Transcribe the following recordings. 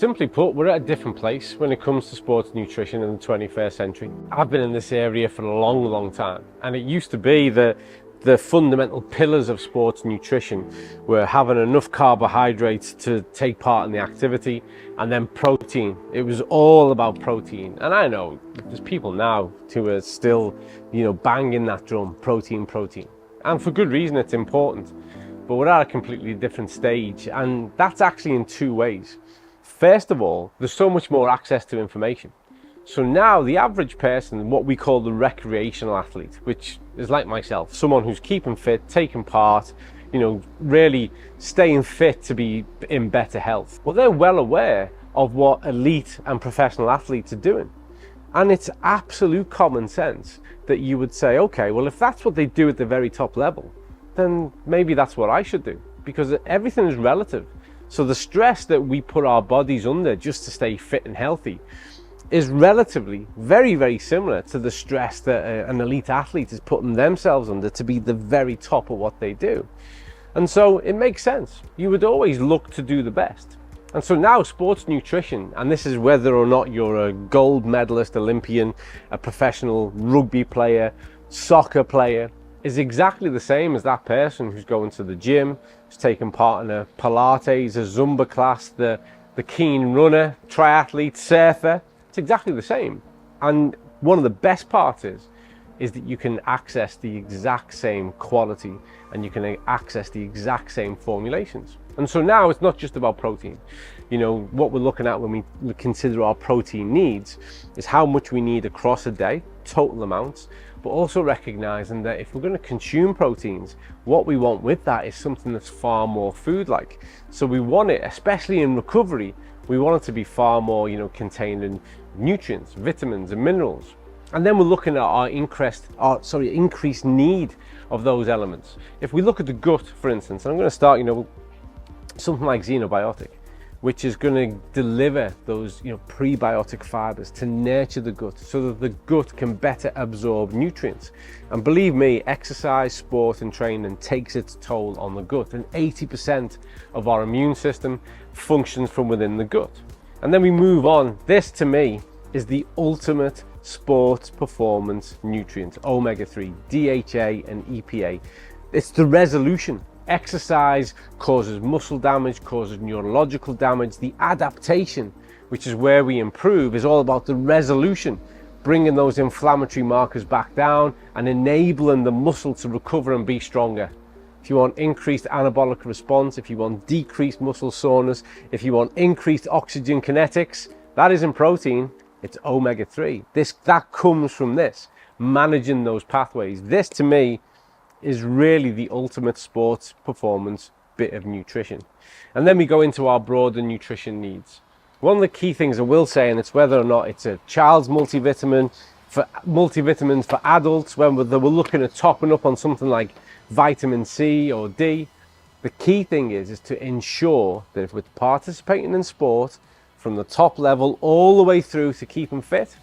Simply put, we're at a different place when it comes to sports nutrition in the 21st century. I've been in this area for a long time, and it used to be the fundamental pillars of sports nutrition were having enough carbohydrates to take part in the activity, and then protein. It was all about protein. And I know there's people now who are still, banging that drum, protein. And for good reason, it's important. But we're at a completely different stage, and that's actually in two ways. First of all, there's so much more access to information. So now the average person, what we call the recreational athlete, which is like myself, someone who's keeping fit, taking part, really staying fit to be in better health. Well, they're well aware of what elite and professional athletes are doing. And it's absolute common sense that you would say, okay, well, if that's what they do at the very top level, then maybe that's what I should do, because everything is relative. So the stress that we put our bodies under just to stay fit and healthy is relatively very similar to the stress that an elite athlete is putting themselves under to be the very top of what they do. And so it makes sense. You would always look to do the best. And so now sports nutrition, and this is whether or not you're a gold medalist Olympian, a professional rugby player, soccer player, is exactly the same as that person who's going to the gym, who's taking part in a Pilates, a Zumba class, the keen runner, triathlete, surfer. It's exactly the same. And one of the best parts is that you can access the exact same quality and you can access the exact same formulations. And so now it's not just about protein. What we're looking at when we consider our protein needs is how much we need across a day, total amounts, but also recognizing that if we're going to consume proteins, what we want with that is something that's far more food-like. So we want it, especially in recovery, we want it to be far more, contained in nutrients, vitamins and minerals. And then we're looking at our increased need of those elements. If we look at the gut, for instance, and I'm going to start, something like Xenobiotic, which is going to deliver those prebiotic fibers to nurture the gut so that the gut can better absorb nutrients. And believe me, exercise, sport and training takes its toll on the gut, and 80% of our immune system functions from within the gut. And then we move on. This to me is the ultimate sports performance nutrient, omega-3, DHA and EPA. It's the resolution. Exercise causes muscle damage, causes neurological damage. The adaptation, which is where we improve, is all about the resolution, bringing those inflammatory markers back down and enabling the muscle to recover and be stronger. If you want increased anabolic response, if you want decreased muscle soreness, if you want increased oxygen kinetics, that isn't protein, it's omega-3. That comes from this, managing those pathways. This to me is really the ultimate sports performance bit of nutrition. And then we go into our broader nutrition needs. One of the key things I will say, and it's whether or not it's a child's multivitamin, for multivitamins for adults, when we're looking at topping up on something like vitamin C or D, the key thing is to ensure that if we're participating in sport from the top level all the way through to keeping fit,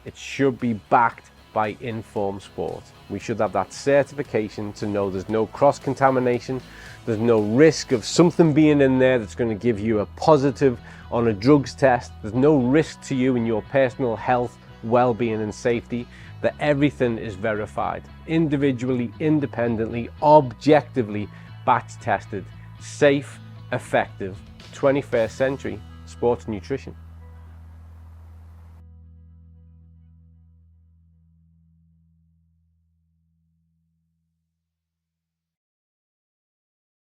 it should be backed by informed sport. We should have that certification to know there's no cross-contamination, there's no risk of something being in there that's going to give you a positive on a drugs test, there's no risk to you in your personal health, well-being and safety, that everything is verified, individually, independently, objectively, batch tested, safe, effective, 21st century sports nutrition.